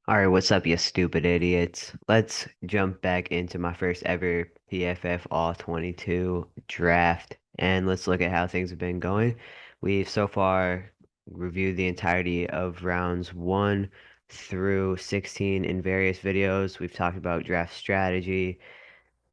All right, what's up, you stupid idiots? Let's jump back into my first ever PFF All-22 draft, and let's look at how things have been going. We've so far reviewed the entirety of rounds 1 through 16 in various videos. We've talked about draft strategy,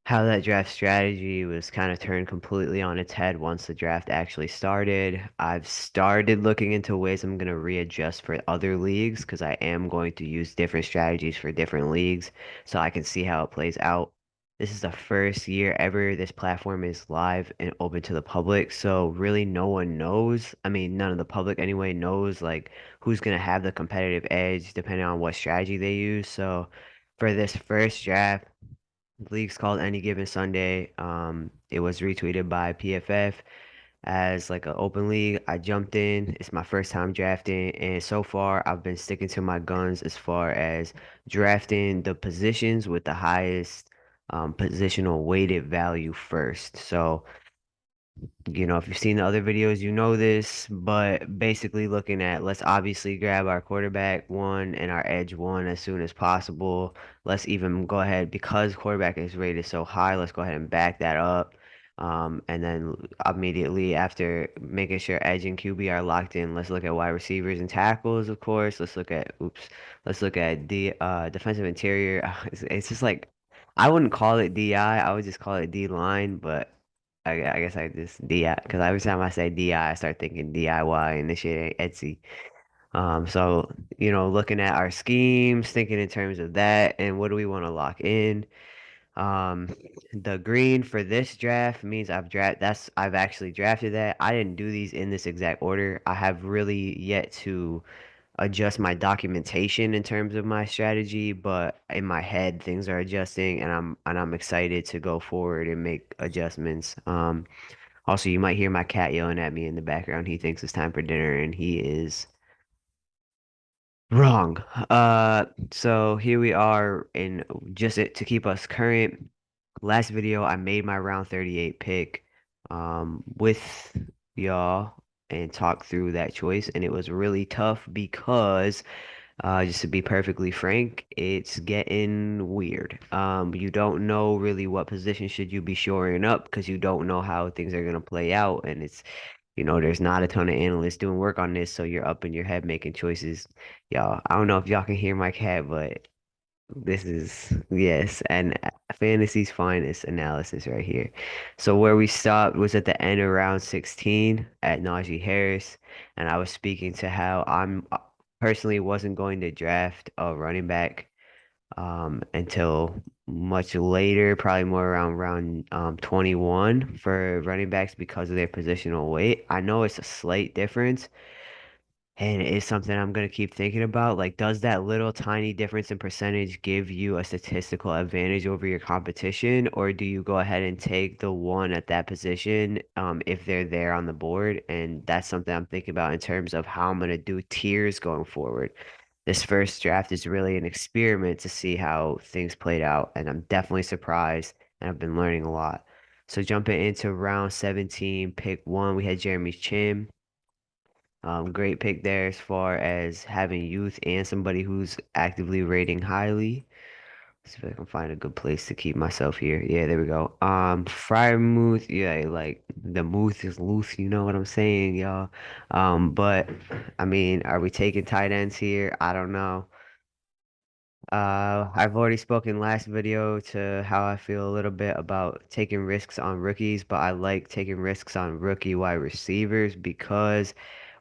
how that draft strategy was kind of turned completely on its head once the draft actually started. I've started looking into ways I'm going to readjust for other leagues because I am going to use different strategies for different leagues so I can see how it plays out. This is the first year ever this platform is live and open to the public, so really no one knows. I mean, none of the public anyway knows like who's going to have the competitive edge depending on what strategy they use. So for this first draft, the league's called Any Given Sunday. It was retweeted by PFF as like an open league. I jumped in. It's my first time drafting, and so far I've been sticking to my guns as far as drafting the positions with the highest positional weighted value first. So if you've seen the other videos, you know this, but basically looking at let's obviously grab our quarterback one and our edge one as soon as possible. Let's even go ahead because quarterback is rated so high, let's go ahead and back that up. And then immediately after making sure edge and QB are locked in, let's look at wide receivers and tackles, of course. Let's look at the defensive interior. It's just like I wouldn't call it DI, I would just call it D line, but I guess I just DI because every time I say DI, I start thinking DIY and this shit ain't Etsy. So looking at our schemes, thinking in terms of that, and what do we want to lock in? Um, the green for this draft means I've actually drafted that. I didn't do these in this exact order. I have really yet to adjust my documentation in terms of my strategy, but in my head things are adjusting, and I'm excited to go forward and make adjustments. Also, you might hear my cat yelling at me in the background. He thinks it's time for dinner, and he is wrong. So here we are, in just it to keep us current. Last video, I made my round 38 pick, with y'all and talked through that choice, and it was really tough because just to be perfectly frank, it's getting weird. You don't know really what position should you be shoring up because you don't know how things are gonna play out, and there's not a ton of analysts doing work on this, so you're up in your head making choices. Y'all, I don't know if y'all can hear my cat, but this is yes, and fantasy's finest analysis right here. So where we stopped was at the end of round 16 at Najee Harris, and I was speaking to how I'm personally wasn't going to draft a running back until much later, probably more around round 21 for running backs because of their positional weight. I know it's a slight difference, and it is something I'm gonna keep thinking about. Like, does that little tiny difference in percentage give you a statistical advantage over your competition, or do you go ahead and take the one at that position if they're there on the board? And that's something I'm thinking about in terms of how I'm gonna do tiers going forward. This first draft is really an experiment to see how things played out, and I'm definitely surprised, and I've been learning a lot. So jumping into round 17, pick one, we had Jeremy Chin. Great pick there as far as having youth and somebody who's actively rating highly. Let's see if I can find a good place to keep myself here. Yeah, there we go. Frymouth, yeah, like the moose is loose, you know what I'm saying, y'all. But I mean, are we taking tight ends here? I don't know. I've already spoken last video to how I feel a little bit about taking risks on rookies, but I like taking risks on rookie wide receivers because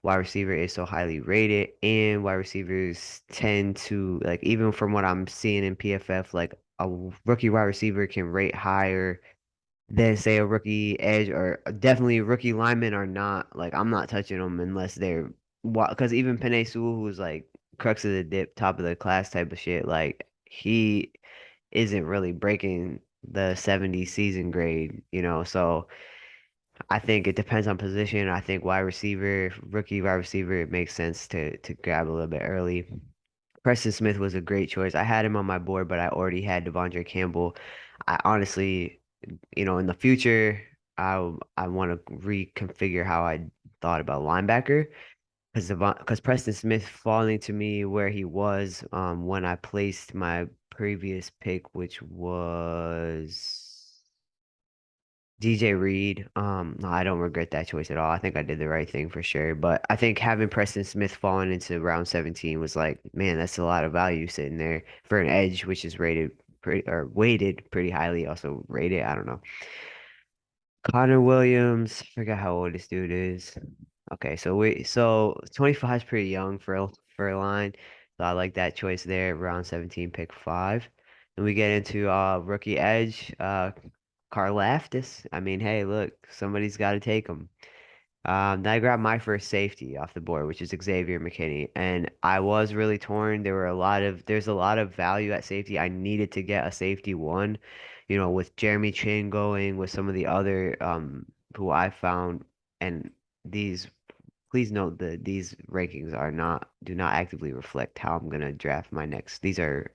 wide receiver is so highly rated, and wide receivers tend to, like, even from what I'm seeing in PFF, like a rookie wide receiver can rate higher than say a rookie edge, or definitely rookie linemen are not, like, I'm not touching them unless they're because even Penei Sewell, who's like crux of the dip, top of the class type of shit, like he isn't really breaking the 70 season grade, so I think it depends on position. I think wide receiver, rookie wide receiver, it makes sense to grab a little bit early. Preston Smith was a great choice. I had him on my board, but I already had Devondre Campbell. I honestly, in the future, I want to reconfigure how I thought about linebacker. because Preston Smith falling to me where he was when I placed my previous pick, which was DJ Reed. No, I don't regret that choice at all. I think I did the right thing for sure. But I think having Preston Smith falling into round 17 was like, man, that's a lot of value sitting there for an edge, which is rated pretty or weighted pretty highly, also rated. I don't know. Connor Williams, I forgot how old this dude is. Okay, so 25 is pretty young for a line. So I like that choice there, round 17, pick five. And we get into rookie edge, Karlaftis. I mean, hey, look, somebody's got to take him. Then I grabbed my first safety off the board, which is Xavier McKinney, and I was really torn. There's a lot of value at safety. I needed to get a safety one, with Jeremy Chin going, with some of the other who I found, and these. Please note that these rankings do not actively reflect how I'm gonna draft my next. These are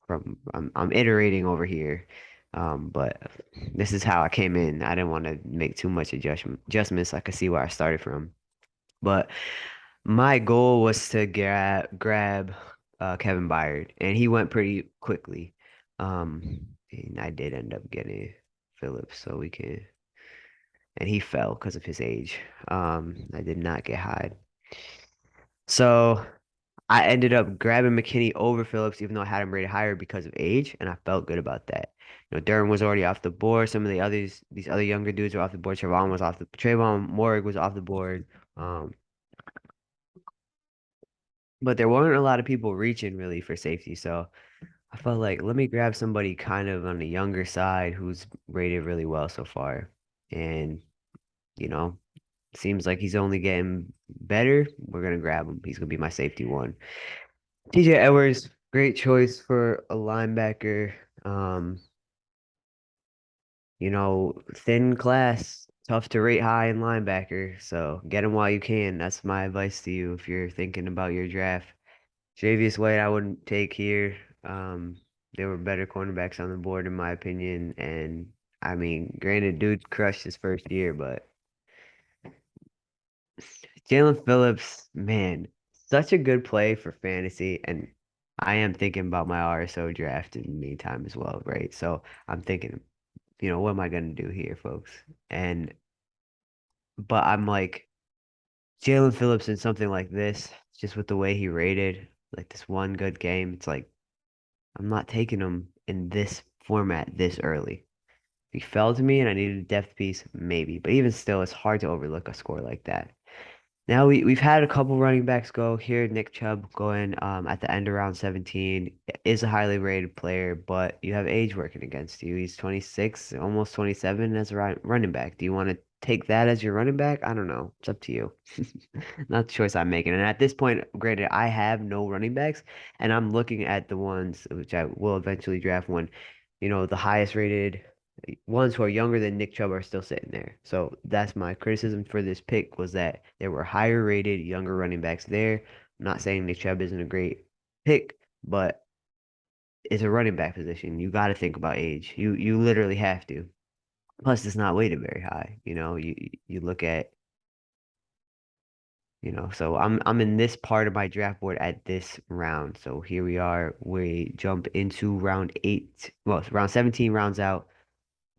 I'm iterating over here. But this is how I came in. I didn't want to make too much adjustments. I could see where I started from. But my goal was to grab Kevin Byard, and he went pretty quickly. And I did end up getting Phillips, so we can. And he fell because of his age. I did not get Hyde. So I ended up grabbing McKinney over Phillips, even though I had him rated higher because of age, and I felt good about that. Durham was already off the board. Some of these other younger dudes were off the board. Trayvon Morrig was off the board. Um, but there weren't a lot of people reaching really for safety. So I felt like let me grab somebody kind of on the younger side who's rated really well so far. And, you know, seems like he's only getting better. We're gonna grab him. He's gonna be my safety one. TJ Edwards, great choice for a linebacker. Um, thin class, tough to rate high in linebacker. So get him while you can. That's my advice to you if you're thinking about your draft. Javius White, I wouldn't take here. Um, there were better cornerbacks on the board in my opinion. And I mean, granted, dude crushed his first year, but Jalen Phillips, man, such a good play for fantasy. And I am thinking about my RSO draft in the meantime as well, right? So I'm thinking, what am I gonna do here, folks? But I'm like Jalen Phillips in something like this, just with the way he rated, like this one good game. It's like I'm not taking him in this format this early. If he fell to me and I needed a depth piece, maybe. But even still, it's hard to overlook a score like that. Now we've had a couple running backs go here. Nick Chubb going at the end of round 17 is a highly rated player, but you have age working against you. He's 26, almost 27 as a running back. Do you want to take that as your running back? I don't know. It's up to you. Not the choice I'm making. And at this point, granted, I have no running backs, and I'm looking at the ones which I will eventually draft when, the highest rated ones who are younger than Nick Chubb are still sitting there. So that's my criticism for this pick was that there were higher rated younger running backs there. I'm not saying Nick Chubb isn't a great pick, but it's a running back position. You got to think about age. You literally have to. Plus, it's not weighted very high. You look at so I'm in this part of my draft board at this round. So here we are. We jump into round eight. Well, round 17 rounds out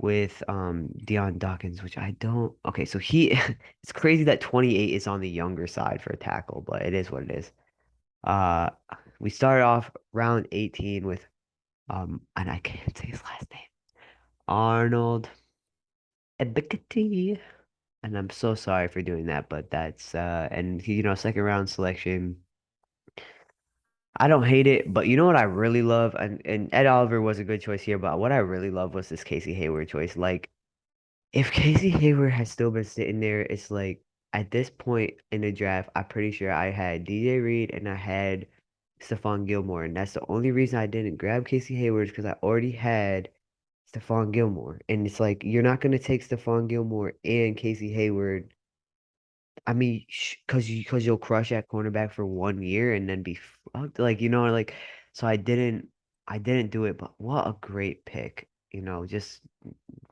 with Dion Dawkins, which I don't. Okay, so he it's crazy that 28 is on the younger side for a tackle, but it is what it is. Uh we started off round 18 with and I can't say his last name. Arnold Ebiketie. And I'm so sorry for doing that, but that's and he, second round selection. I don't hate it, but you know what I really love, and Ed Oliver was a good choice here, but what I really love was this Casey Hayward choice. Like if Casey Hayward had still been sitting there, it's like at this point in the draft, I'm pretty sure I had DJ Reed and I had Stephon Gilmore, and that's the only reason I didn't grab Casey Hayward is because I already had Stephon Gilmore, and it's like you're not gonna take Stephon Gilmore and Casey Hayward. I mean, because you'll crush at cornerback for 1 year and then be fucked, like like. So I didn't do it, but what a great pick, just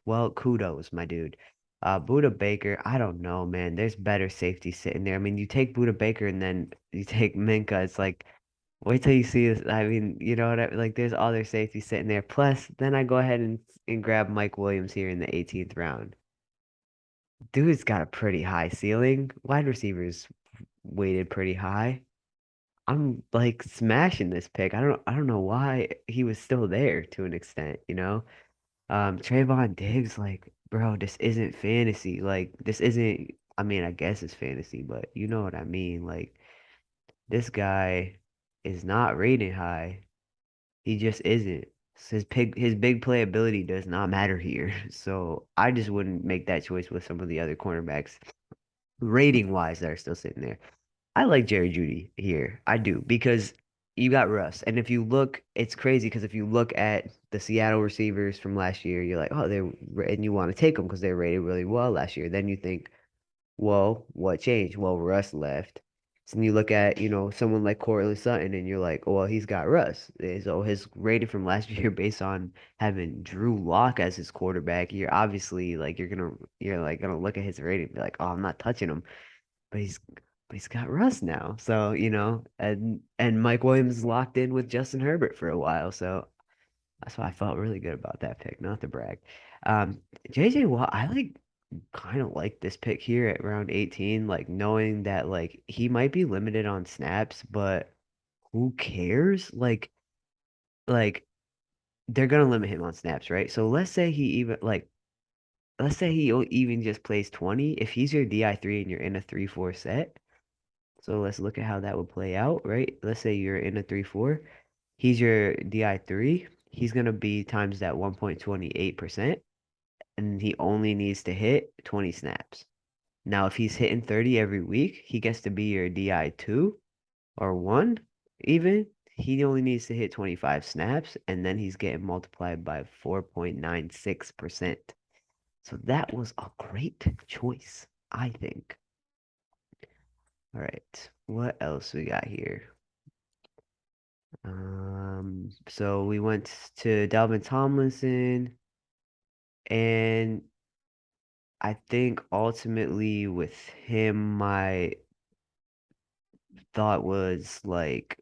well, kudos, my dude. Buda Baker, I don't know, man. There's better safety sitting there. I mean, you take Buda Baker and then you take Minka. It's like, wait till you see this. I mean, you know what like there's other safety sitting there. Plus, then I go ahead and grab Mike Williams here in the 18th round. Dude's got a pretty high ceiling. Wide receivers weighted pretty high. I'm like smashing this pick. I don't know why he was still there to an extent, you know? Trayvon Diggs, like, bro, this isn't fantasy. Like, this isn't, I mean, I guess it's fantasy, but you know what I mean. Like, this guy is not rated high. He just isn't. His big playability does not matter here. So I just wouldn't make that choice with some of the other cornerbacks rating wise that are still sitting there. I like Jerry Jeudy here. I do because you got Russ. And if you look, it's crazy because if you look at the Seattle receivers from last year, you're like, oh, and you want to take them because they're rated really well last year. Then you think, well, what changed? Well, Russ left. So then you look at, someone like Cortland Sutton and you're like, oh, well, he's got Russ. So his rating from last year based on having Drew Lock as his quarterback, you're obviously like you're like gonna look at his rating and be like, oh, I'm not touching him. But he's got Russ now. So, and Mike Williams is locked in with Justin Herbert for a while. So that's why I felt really good about that pick, not to brag. JJ Watt, I kind of like this pick here at round 18, like knowing that like he might be limited on snaps, but who cares? Like they're gonna limit him on snaps, right? So let's say even just plays 20. If he's your DI3 and you're in a 3-4 set, so let's look at how that would play out, right? Let's say you're in a 3-4. He's your DI3. He's going to be times that 1.28%, and he only needs to hit 20 snaps. Now, if he's hitting 30 every week, he gets to be your DI2 or 1 even. He only needs to hit 25 snaps, and then he's getting multiplied by 4.96%. So that was a great choice, I think. All right, what else we got here? So we went to Dalvin Tomlinson, and I think ultimately with him, my thought was like,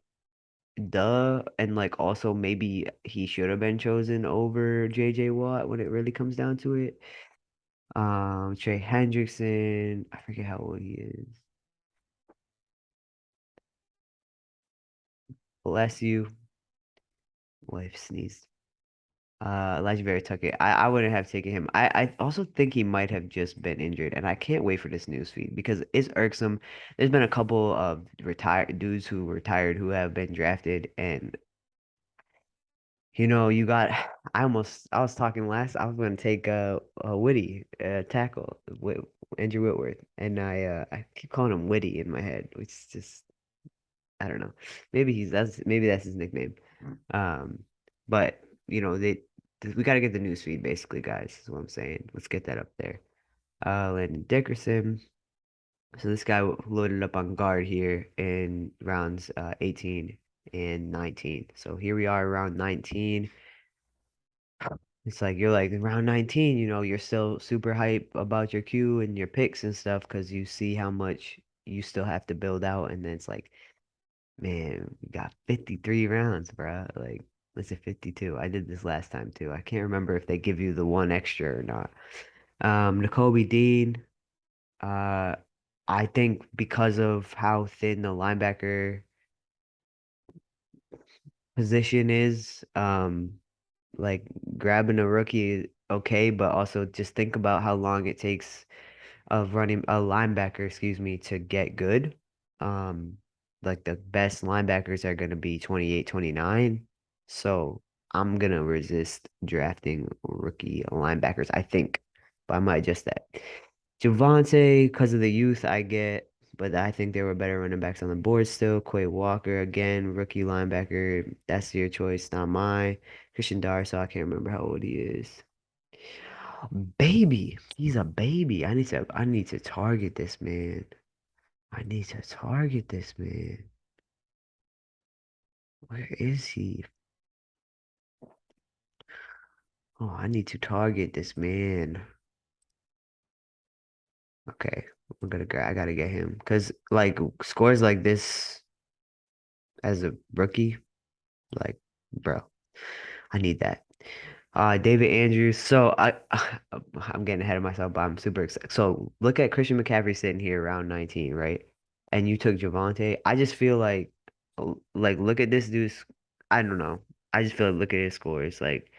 duh, and like also maybe he should have been chosen over JJ Watt when it really comes down to it. Trey Hendrickson, I forget how old he is. Bless you. Wife sneezed. Elijah Vera Tucker. I wouldn't have taken him. I also think he might have just been injured, and I can't wait for this news feed because it's irksome. There's been a couple of retired dudes who retired who have been drafted, and you got. I was talking last. I was going to take Whitty tackle Andrew Whitworth, and I keep calling him Whitty in my head, which is just I don't know. Maybe that's his nickname. Um, but we got to get the news feed basically, guys. Is what I'm saying. Let's get that up there. Landon Dickerson. So this guy loaded up on guard here in rounds 18 and 19. So here we are around 19. It's like you're like in round 19, you're still super hype about your queue and your picks and stuff because you see how much you still have to build out, and then it's like, man, we got 53 rounds, bro. Like, let's say 52. I did this last time too. I can't remember if they give you the one extra or not. Nakobe Dean, uh, I think because of how thin the linebacker position is, like grabbing a rookie, okay, but also just think about how long it takes of running a linebacker, excuse me, to get good. Um, like the best linebackers are going to be 28, 29. So I'm going to resist drafting rookie linebackers, I think, but I might adjust that. Javonte, because of the youth, I get, but I think there were better running backs on the board still. Quay Walker, again, rookie linebacker. That's your choice, not mine. Christian Darrisaw, I can't remember how old he is. Baby, he's a baby. I need to target this man. I need to target this man. Where is he? Oh, I need to target this man. Okay, I gotta get him because like scores like this as a rookie, like bro, I need that. David Andrews. So I'm getting ahead of myself, but I'm super excited. So look at Christian McCaffrey sitting here around 19, right? And you took Javonte. I just feel like look at this dude's. I don't know. I just feel like look at his scores. Like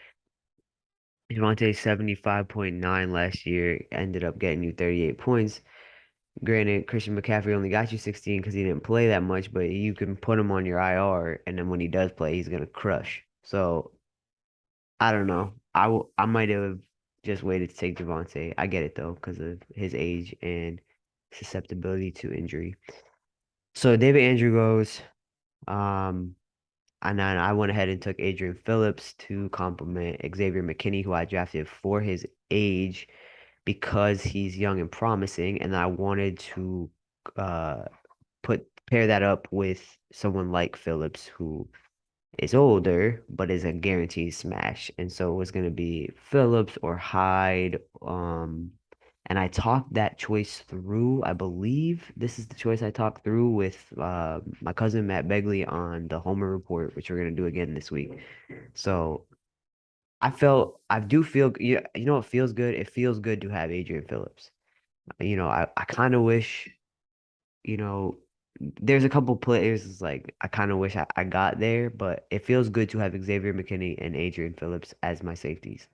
Javonte 75.9 last year ended up getting you 38 points. Granted, Christian McCaffrey only got you 16 because he didn't play that much, but you can put him on your IR, and then when he does play, he's gonna crush. So I don't know. I might have just waited to take Javonte. I get it though, because of his age and susceptibility to injury. So David Andrew goes. Um, and then I went ahead and took Adrian Phillips to complement Xavier McKinney, who I drafted for his age because he's young and promising, and I wanted to uh put pair that up with someone like Phillips who is older but is a guaranteed smash. And so it was gonna be Phillips or Hyde. And I talked that choice through. I believe this is the choice I talked through with my cousin Matt Begley on the Homer Report, which we're gonna do again this week. So I do feel, you know, it feels good. It feels good to have Adrian Phillips. I kind of wish, you know, there's a couple players it's like I kind of wish I got there, but it feels good to have Xavier McKinney and Adrian Phillips as my safeties.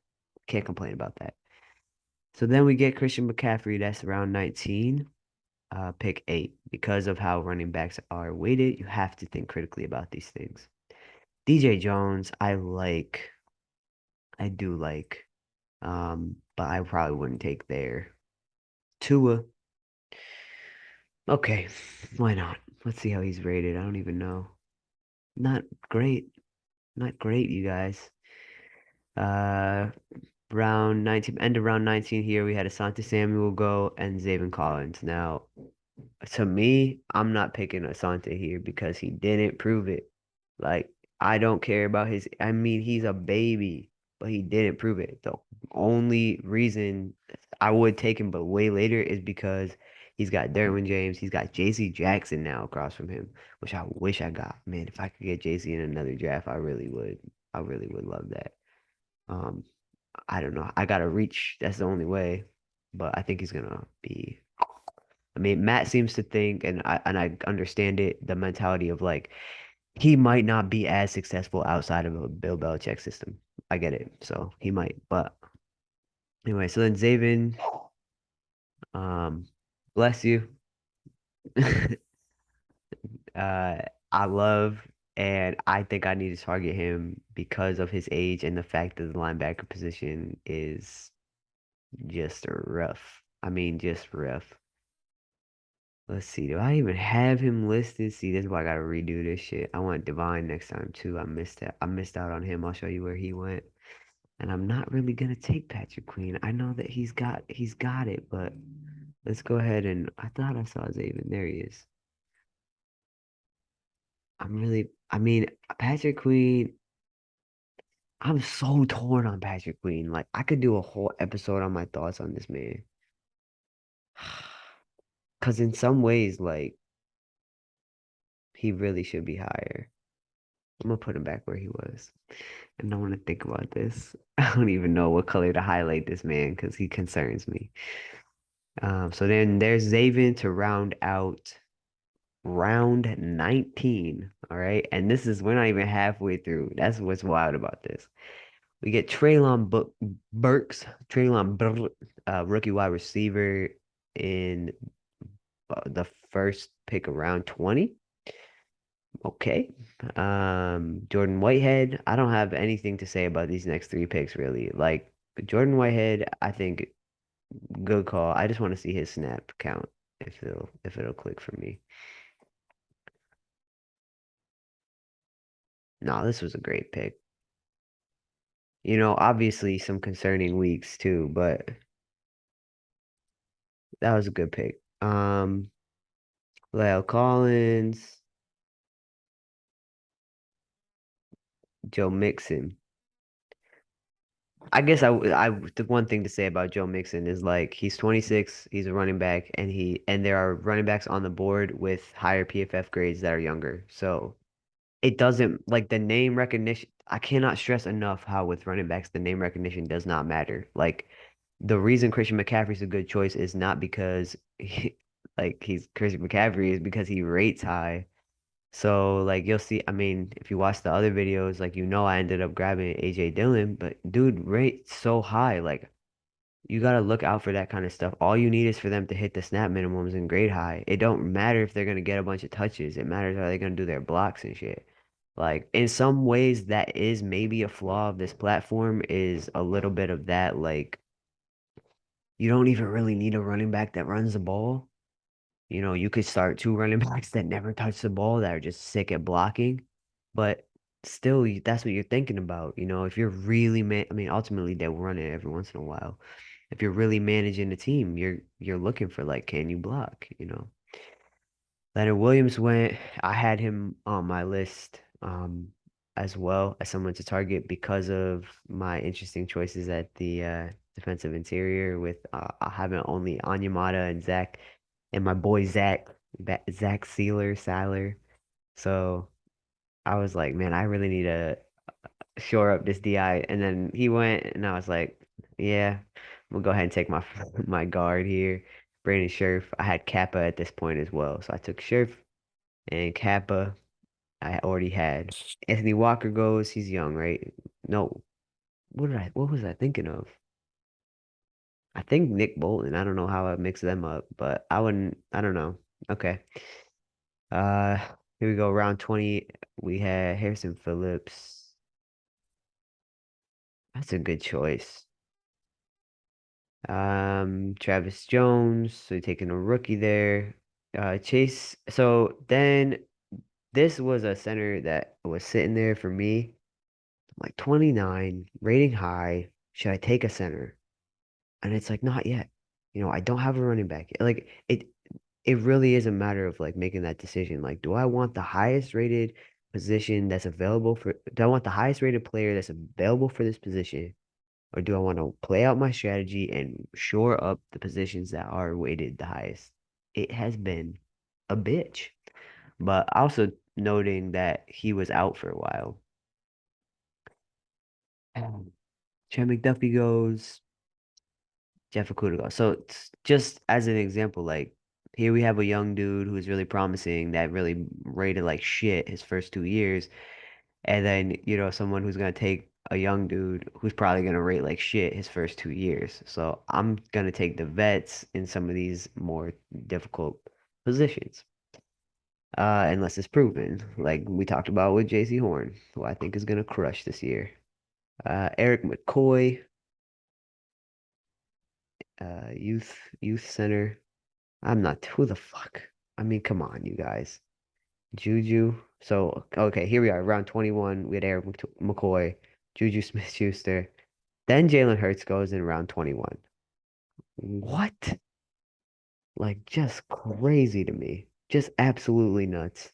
Can't complain about that. So then we get Christian McCaffrey, that's around 19, pick 8. Because of how running backs are weighted, you have to think critically about these things. DJ Jones, I do like, but I probably wouldn't take there. Tua, okay, why not? Let's see how he's rated. I don't even know. Not great. Not great, you guys. Uh, round 19, end of round 19 here, we had Asante Samuel go and Zayvon Collins. Now, to me, I'm not picking Asante here because he didn't prove it. Like, I don't care about I mean, he's a baby, but he didn't prove it. The only reason I would take him, but way later, is because he's got Derwin James, he's got JC Jackson now across from him, which I wish I got. Man, if I could get JC in another draft, I really would. I really would love that. Um, I don't know. I gotta reach. That's the only way. But I think he's gonna be. I mean, Matt seems to think, and I understand it, the mentality of like he might not be as successful outside of a Bill Belichick system. I get it. So he might. But anyway, so then Zaven, um, bless you. Uh, I love and I think I need to target him because of his age and the fact that the linebacker position is just rough. I mean, just rough. Let's see. Do I even have him listed? See, this is why I gotta redo this shit. I want Divine next time too. I missed out on him. I'll show you where he went. And I'm not really gonna take Patrick Queen. I know that he's got it, but let's go ahead and I thought I saw Zaven. There he is. I mean, Patrick Queen, I'm so torn on Patrick Queen. Like I could do a whole episode on my thoughts on this man. Cause in some ways, like he really should be higher. I'm gonna put him back where he was. And I want to think about this. I don't even know what color to highlight this man because he concerns me. So then there's Zaven to round out round 19. All right. And this is, we're not even halfway through. That's what's wild about this. We get Burks, rookie wide receiver in the first pick around 20. Okay. Jordan Whitehead, I don't have anything to say about these next three picks really. Like Jordan Whitehead, I think good call. I just want to see his snap count if it'll click for me. No, this was a great pick. Obviously some concerning weeks too, but that was a good pick. Lyle Collins, Joe Mixon. I guess the one thing to say about Joe Mixon is like he's 26, he's a running back, and there are running backs on the board with higher PFF grades that are younger. So it doesn't like the name recognition. I cannot stress enough how with running backs the name recognition does not matter. Like the reason Christian McCaffrey's a good choice is not because he's Christian McCaffrey is because he rates high. So like you'll see, I mean, if you watch the other videos, like I ended up grabbing AJ Dillon, but dude rates so high. Like you gotta look out for that kind of stuff. All you need is for them to hit the snap minimums and grade high. It don't matter if they're gonna get a bunch of touches. It matters how they're gonna do their blocks and shit. Like in some ways that is maybe a flaw of this platform is a little bit of that. Like you don't even really need a running back that runs the ball. You could start two running backs that never touch the ball that are just sick at blocking, but still, that's what you're thinking about. If you're really I mean, ultimately they'll run it every once in a while. If you're really managing the team, you're looking for like, can you block? Leonard Williams went. I had him on my list, as well as someone to target because of my interesting choices at the defensive interior with having only Onyemata and Zach and my boy Zach Sealer. So I was like, man, I really need to shore up this DI. And then he went, and I was like, yeah, I'm gonna go ahead and take my my guard here. Brandon Scherf. I had Kappa at this point as well, so I took Scherf and Kappa. I already had. Anthony Walker goes. He's young, right? No, What was I thinking of? I think Nick Bolton. I don't know how I mix them up, but I wouldn't. I don't know. Okay. Uh, Here we go. Round 20. We had Harrison Phillips. That's a good choice. Travis Jones. So you're taking a rookie there. Chase. So then this was a center that was sitting there for me. Like 29, rating high. Should I take a center? And it's like, not yet. I don't have a running back. Like it really is a matter of like making that decision. Like, do I want the highest rated position that's available do I want the highest rated player that's available for this position? Or do I want to play out my strategy and shore up the positions that are weighted the highest? It has been a bitch. But also noting that he was out for a while. Trent McDuffie goes. Jeff Okuda. So just as an example, like here we have a young dude who's really promising that really rated like shit his first 2 years, and then someone who's gonna take a young dude who's probably gonna rate like shit his first 2 years. So I'm gonna take the vets in some of these more difficult positions, unless it's proven, like we talked about with JC Horn, who I think is gonna crush this year. Eric McCoy, youth center. I'm not. Who the fuck? I mean, come on, you guys. Juju. So, okay, here we are, round 21. We had Eric McCoy, Juju Smith-Schuster. Then Jalen Hurts goes in round 21. What? Like, just crazy to me. Just absolutely nuts.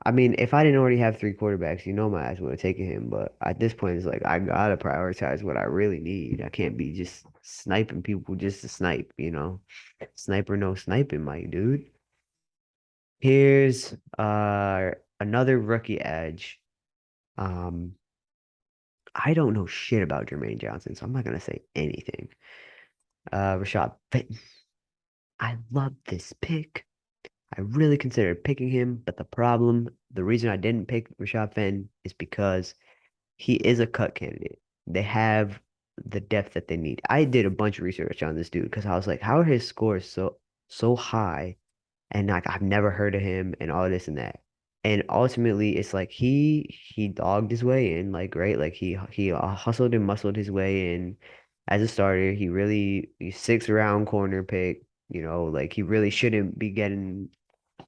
I mean, if I didn't already have three quarterbacks, my ass would have taken him. But at this point, it's like, I gotta prioritize what I really need. I can't be just sniping people just to snipe. Sniper, no sniping, my dude. Here's another rookie edge. Um, I don't know shit about Jermaine Johnson, so I'm not gonna say anything. Rashad Fenton. I love this pick. I really considered picking him, but the reason I didn't pick Rashad Fenton is because he is a cut candidate. They have the depth that they need. I did a bunch of research on this dude because I was like, how are his scores so high? And like I've never heard of him and all this and that. And ultimately, it's like he dogged his way in, like right, like he hustled and muscled his way in as a starter. He's 6th round corner pick. Like he really shouldn't be getting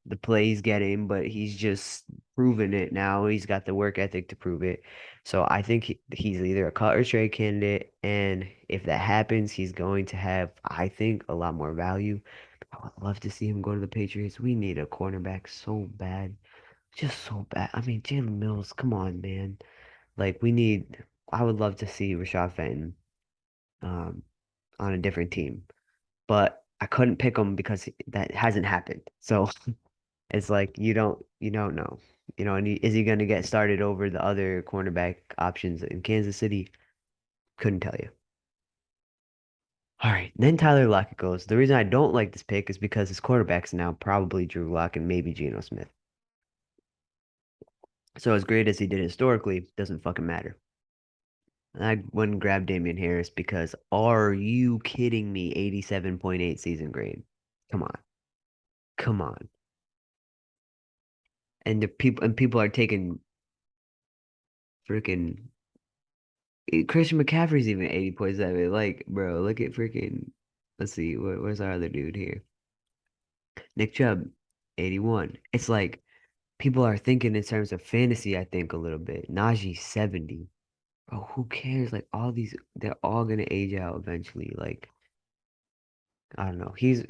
the play he's getting, but he's just proven it now. He's got the work ethic to prove it. So I think he's either a cut or trade candidate, and if that happens, he's going to have, I think, a lot more value. I would love to see him go to the Patriots. We need a cornerback so bad, just so bad. I mean, Jalen Mills, come on, man. Like I would love to see Rashad Fenton. um, on a different team, but I couldn't pick him because that hasn't happened. So it's like you don't know. And is he going to get started over the other cornerback options in Kansas City? Couldn't tell you. All right, then Tyler Lockett goes. The reason I don't like this pick is because his quarterback's now probably Drew Lock and maybe Geno Smith. So as great as he did historically, doesn't fucking matter. I wouldn't grab Damian Harris because are you kidding me? 87.8 season grade. Come on. Come on. And people are taking freaking Christian McCaffrey's even 80.7. Like, bro, look at freaking let's see, where's our other dude here? Nick Chubb, 81. It's like people are thinking in terms of fantasy, I think a little bit. Najee 70. Bro, who cares? Like all these, they're all gonna age out eventually. Like, I don't know. He's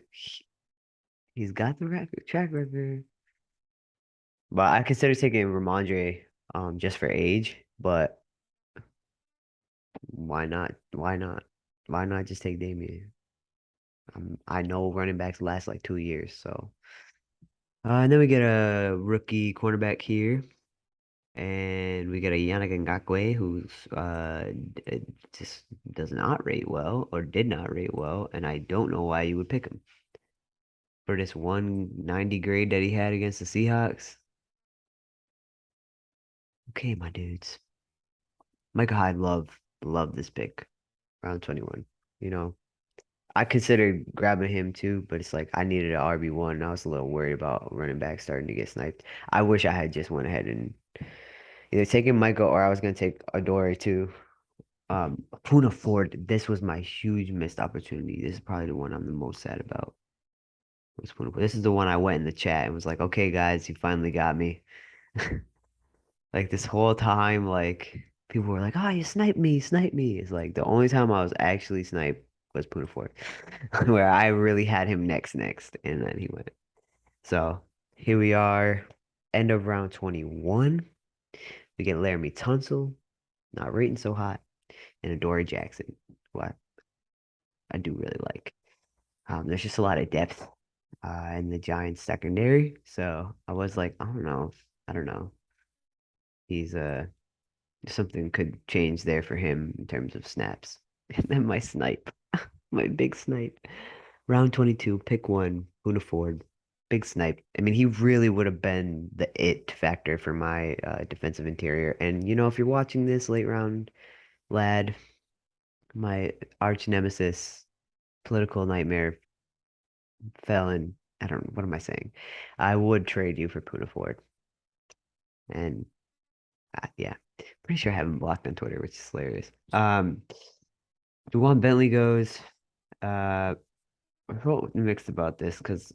got the track record. But I consider taking Ramondre just for age, but why not? Why not? Why not just take Damian? I know running backs last like 2 years, so and then we get a rookie cornerback here, and we get a Yannick Ngakoue who's just does not rate well or did not rate well, and I don't know why you would pick him for this 190 grade that he had against the Seahawks. Okay, my dudes. Michael Hyde love this pick, round 21. You know, I considered grabbing him too, but it's like I needed an RB1. I was a little worried about running back starting to get sniped. I wish I had just went ahead and either taken Michael or I was gonna take Adore too. Poona Foord, this was my huge missed opportunity. This is probably the one I'm the most sad about. This is the one I went in the chat and was like, okay, guys, you finally got me. Like this whole time, like people were like, "Oh, you sniped me, snipe me." It's like the only time I was actually sniped was Poona Ford, where I really had him next, and then he went. So here we are, end of round 21. We get Laramie Tunsil, not rating so hot, and Adoree Jackson, who I do really like. There's just a lot of depth in the Giants secondary, so I was like, I don't know. He's something could change there for him in terms of snaps. And then my snipe, my big snipe. Round 22, pick one, Poona Ford. Big snipe. I mean, he really would have been the it factor for my defensive interior. And, if you're watching this late round lad, my arch nemesis, political nightmare, felon, I don't know, what am I saying? I would trade you for Poona Ford. And yeah, pretty sure I have him blocked on Twitter, which is hilarious. Juwan Bentley goes. Uh, I felt mixed about this because,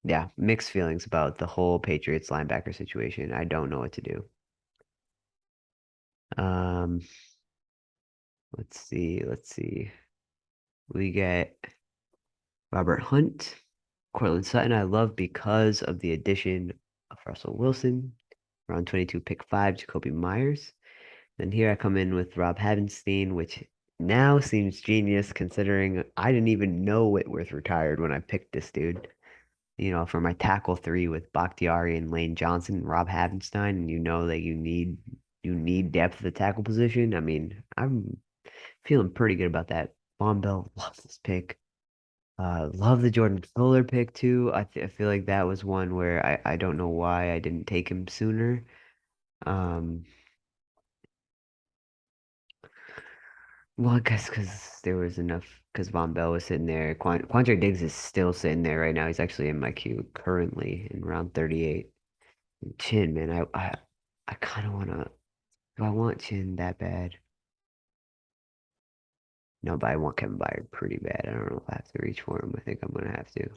yeah, mixed feelings about the whole Patriots linebacker situation. I don't know what to do. Um, let's see. We get Robert Hunt, Cortland Sutton. I love because of the addition of Russell Wilson. Round 22, pick five, Jacoby Myers. Then here I come in with Rob Havenstein, which now seems genius considering I didn't even know Whitworth retired when I picked this dude. For my tackle three with Bakhtiari and Lane Johnson and Rob Havenstein, and that you need depth at the tackle position. I mean, I'm feeling pretty good about that. Von Bell loves this pick. Love the Jordan Fuller pick too. I feel like that was one where I don't know why I didn't take him sooner. Um, well, I guess because there was enough. Because Von Bell was sitting there. Quandre Diggs is still sitting there right now. He's actually in my queue currently in round 38. Chin, man, I kind of wanna. Do I want Chin that bad? No, but I want Kevin Byard pretty bad. I don't know if I have to reach for him. I think I'm gonna have to.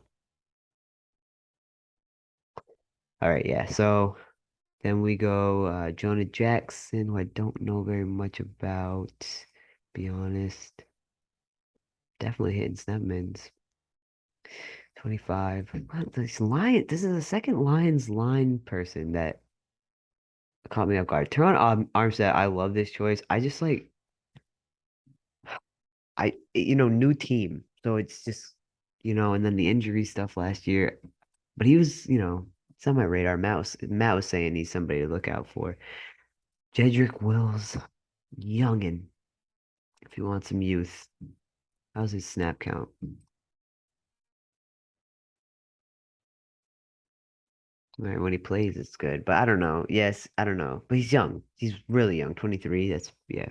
All right, yeah. So then we go Jonah Jackson, who I don't know very much about. Be honest, definitely hitting Snapmans. 25. What, this Lion? This is the second Lions line person that caught me off guard. Teron Armstead, I love this choice. I just like new team. So it's just, and then the injury stuff last year. But he was, it's on my radar. Matt was saying he's somebody to look out for. Jedrick Wills, youngin, if you want some youth. How's his snap count? All right, when he plays, it's good. But I don't know. Yes, I don't know. But he's young. He's really young. 23. That's yeah.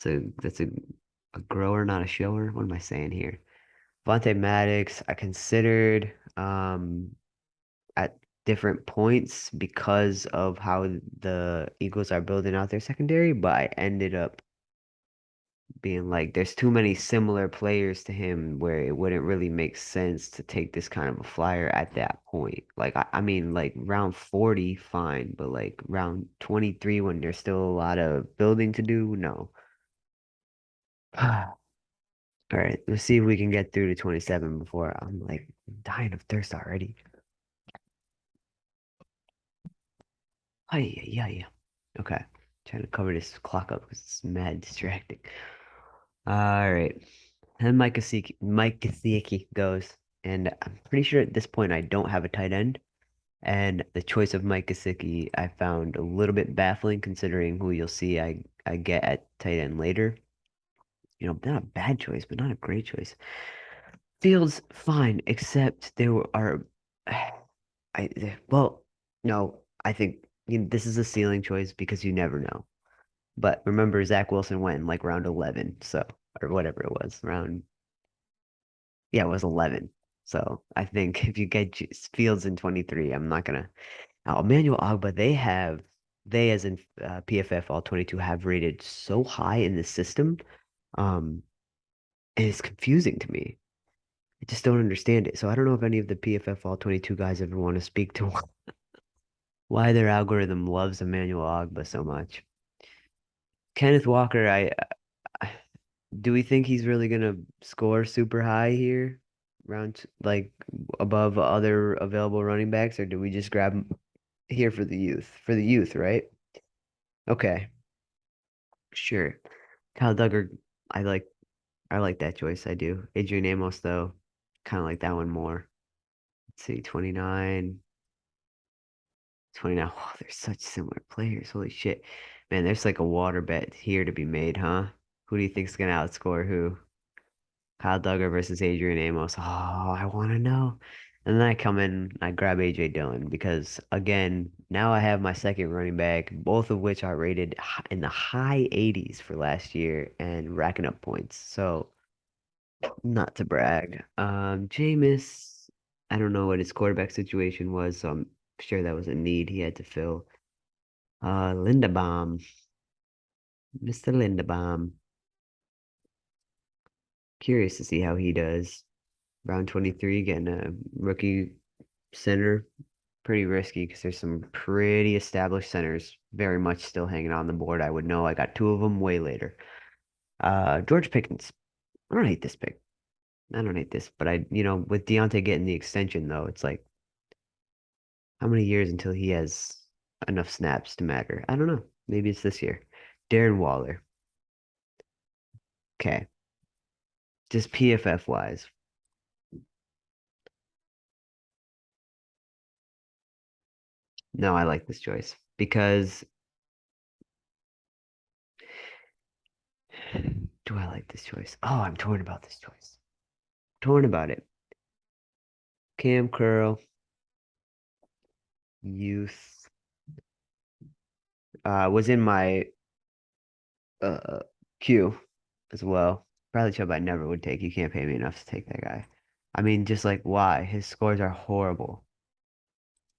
That's a grower, not a shower. What am I saying here? Vontae Maddox, I considered at different points because of how the Eagles are building out their secondary, but I ended up being like, there's too many similar players to him where it wouldn't really make sense to take this kind of a flyer at that point. Like, I mean, like round 40, fine, but like round 23 when there's still a lot of building to do, no. All right, let's see if we can get through to 27 before I'm like dying of thirst already. Oh, yeah, yeah, yeah. Okay. Trying to cover this clock up because it's mad distracting. All right. And Mike Gesicki goes. And I'm pretty sure at this point I don't have a tight end. And the choice of Mike Gesicki I found a little bit baffling considering who you'll see I get at tight end later. Not a bad choice, but not a great choice. Fields, fine, except are well, no, I think this is a ceiling choice because you never know. But remember, Zach Wilson went in like round 11, so or whatever it was, yeah, it was 11. So I think if you get Fields in 23, I'm not gonna. Now, Emmanuel Ogbah, they as in PFF All-22 have rated so high in the system, um, and it's confusing to me. I just don't understand it. So I don't know if any of the PFF All-22 guys ever want to speak to why their algorithm loves Emmanuel Ogbah so much. Kenneth Walker, do we think he's really gonna score super high here, like above other available running backs, or do we just grab him here for the youth? For the youth, right? Okay, sure. Kyle Duggar, I like I like that choice. I do. Adrian Amos though, kind of like that one more. Let's see, 29, 29. Oh, they're such similar players. Holy shit. Man, there's like a water bet here to be made, huh? Who do you think's gonna outscore who? Kyle Duggar versus Adrian Amos. Oh, I want to know. And then I come in, I grab AJ Dillon because again, now I have my second running back, both of which are rated in the high 80s for last year and racking up points. So, not to brag. Jameis, I don't know what his quarterback situation was, so I'm sure that was a need he had to fill. Linderbaum, Mr. Linderbaum. Curious to see how he does. Round 23, getting a rookie center, pretty risky because there's some pretty established centers very much still hanging on the board. I would know. I got two of them way later. George Pickens. I don't hate this pick. I don't hate this, but with Deontay getting the extension though, it's like how many years until he has enough snaps to matter? I don't know. Maybe it's this year. Darren Waller. Okay. Just PFF wise. No, I like this choice because do I like this choice? Oh, I'm torn about this choice. Torn about it. Cam Curl, youth, was in my uh queue as well. Bradley Chubb I never would take. You can't pay me enough to take that guy. I mean, just like why? His scores are horrible.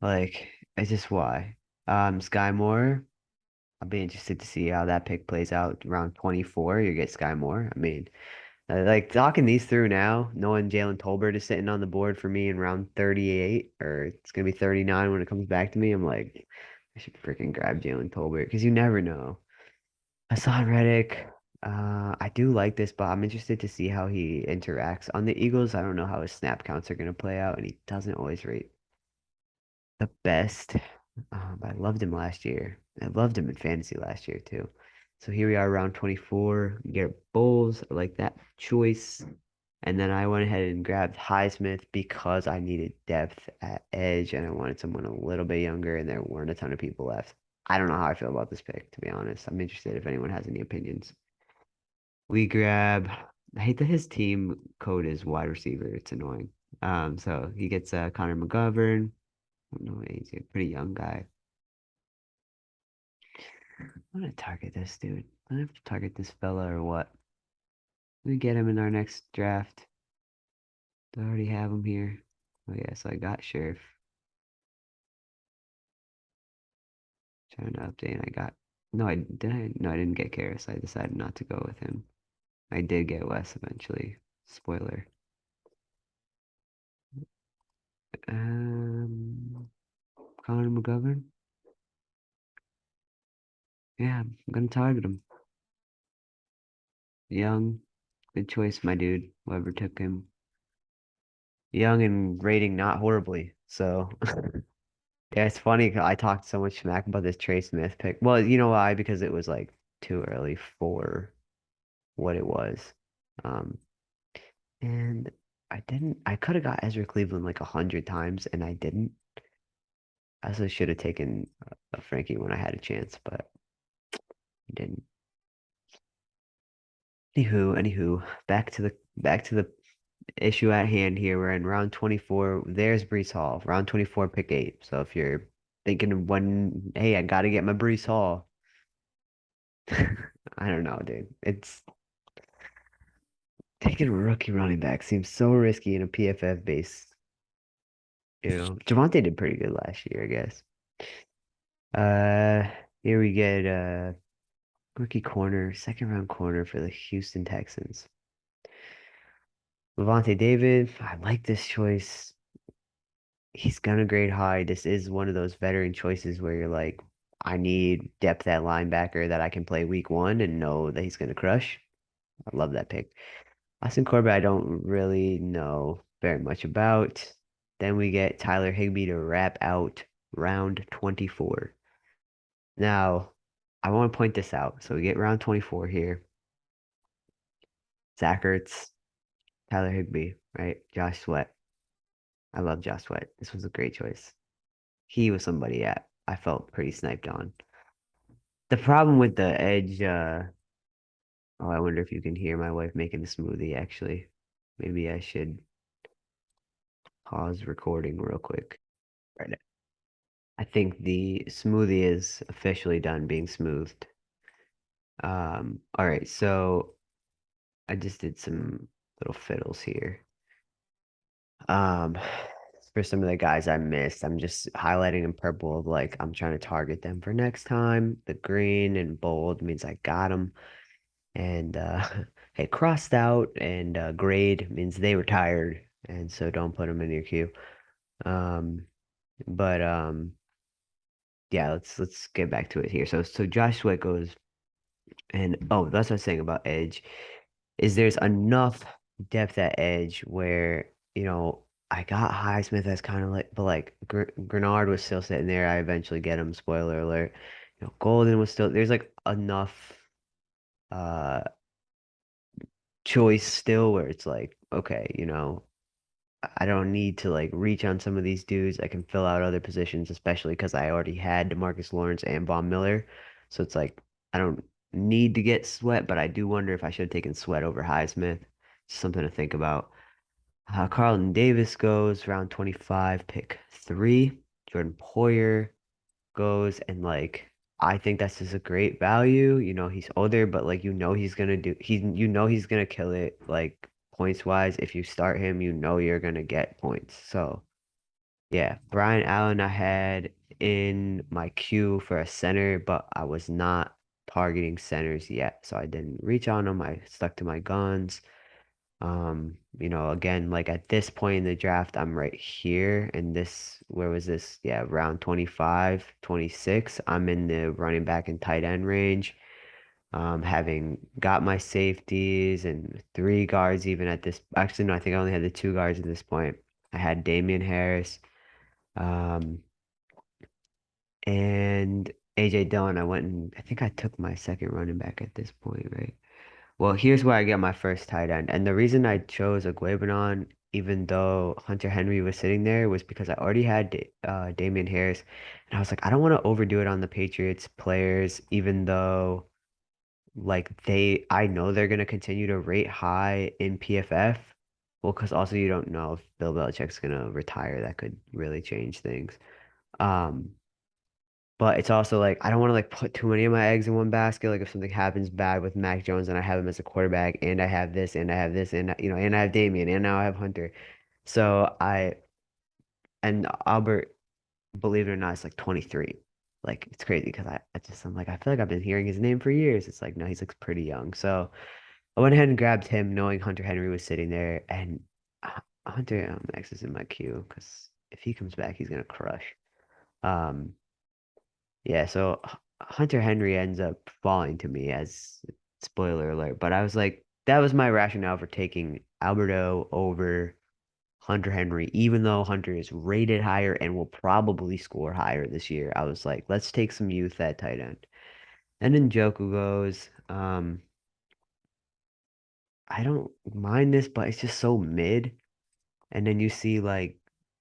Like, it's just why. Skyy Moore, I'll be interested to see how that pick plays out. Around 24, you get Skyy Moore. I mean, like talking these through now, knowing Jalen Tolbert is sitting on the board for me in round 38, or it's gonna be 39 when it comes back to me. I'm like, I should freaking grab Jalen Tolbert because you never know. Hassan Reddick, I do like this, but I'm interested to see how he interacts on the Eagles. I don't know how his snap counts are gonna play out, and he doesn't always rate the best. I loved him last year. I loved him in fantasy last year too. So here we are, round 24. We get Bulls. I like that choice. And then I went ahead and grabbed Highsmith because I needed depth at edge and I wanted someone a little bit younger and there weren't a ton of people left. I don't know how I feel about this pick, to be honest. I'm interested if anyone has any opinions. We grab, I hate that his team code is wide receiver. It's annoying. So he gets Connor McGovern. I don't know, he's a pretty young guy. I'm gonna target this dude. I have to target this fella or what? We get him in our next draft. Do I already have him here? Oh yeah, so I got Sheriff. Trying to update. I got no. I did. No, I didn't get Karras. I decided not to go with him. I did get Wes eventually. Spoiler. Um, Connor McGovern. Yeah, I'm gonna target him. Young, good choice, my dude. Whoever took him. Young and rating not horribly. So yeah, it's funny. 'Cause I talked so much smack about this Trey Smith pick. Well, you know why? Because it was like too early for what it was. Um, and I didn't. I could have got Ezra Cleveland like 100 times, and I didn't. I also should have taken a Frankie when I had a chance, but I didn't. Anywho, back to the issue at hand here. We're in round 24. There's Brees Hall, round 24, pick 8. So if you're thinking when, hey, I gotta get my Brees Hall. I don't know, dude. It's taking a rookie running back seems so risky in a PFF base. Javonte did pretty good last year, I guess. Uh, Here we get rookie corner, second round corner for the Houston Texans. Levante David, I like this choice. He's gonna grade high. This is one of those veteran choices where you're like, I need depth at linebacker that I can play week 1 and know that he's gonna crush. I love that pick. Austin Corbett, I don't really know very much about. Then we get Tyler Higbee to wrap out round 24. Now, I want to point this out. So we get round 24 here. Zach Ertz, Tyler Higbee, right? Josh Sweat. I love Josh Sweat. This was a great choice. He was somebody I felt pretty sniped on. The problem with the edge, oh, I wonder if you can hear my wife making a smoothie, actually. Maybe I should pause recording real quick. Right. I think the smoothie is officially done being smoothed. All right, so I just did some little fiddles here. Um, for some of the guys I missed, I'm just highlighting in purple of like I'm trying to target them for next time. The green and bold means I got them. And hey, crossed out and grade means they retired, and so don't put them in your queue. Um, but yeah, let's get back to it here. So Josh Sweat goes, and oh, that's what I was saying about edge. Is there's enough depth at edge where I got Highsmith as kind of like, but like Grenard was still sitting there. I eventually get him. Spoiler alert. Golden was still there's like enough uh choice still where it's like, okay, I don't need to like reach on some of these dudes. I can fill out other positions, especially because I already had DeMarcus Lawrence and Von Miller. So it's like I don't need to get Sweat, but I do wonder if I should have taken Sweat over Highsmith. Something to think about. Carlton Davis goes round 25, pick 3. Jordan Poyer goes and like I think that's just a great value. He's older, but like he's gonna do he's gonna kill it like points wise. If you start him, you're gonna get points. So yeah, Brian Allen I had in my queue for a center, but I was not targeting centers yet. So I didn't reach on him. I stuck to my guns. Again, like at this point in the draft, I'm right here and where was this? Yeah, round 25, 26. I'm in the running back and tight end range. Having got my safeties and 3 guards even at this, actually, no, I think I only had the 2 guards at this point. I had Damian Harris. Um, and AJ Dillon, I went and I think I took my second running back at this point, right? Well, here's where I get my first tight end. And the reason I chose Ogbah, even though Hunter Henry was sitting there, was because I already had Damian Harris. And I was like, I don't want to overdo it on the Patriots players, even though I know they're going to continue to rate high in PFF. Well, because also you don't know if Bill Belichick's going to retire. That could really change things. Um, but it's also like I don't want to like put too many of my eggs in one basket. Like if something happens bad with Mac Jones and I have him as a quarterback and I have this and I have this and and I have Damian and now I have Hunter. So I and Albert, believe it or not, is like 23. Like it's crazy because I'm like I feel like I've been hearing his name for years. It's like no, he's like pretty young. So I went ahead and grabbed him knowing Hunter Henry was sitting there and Hunter Max is in my queue because if he comes back, he's gonna crush. Um, Yeah, so Hunter Henry ends up falling to me as spoiler alert, but I was like, that was my rationale for taking Alberto over Hunter Henry, even though Hunter is rated higher and will probably score higher this year. I was like, let's take some youth at tight end. And then Njoku goes. I don't mind this, but it's just so mid. And then you see like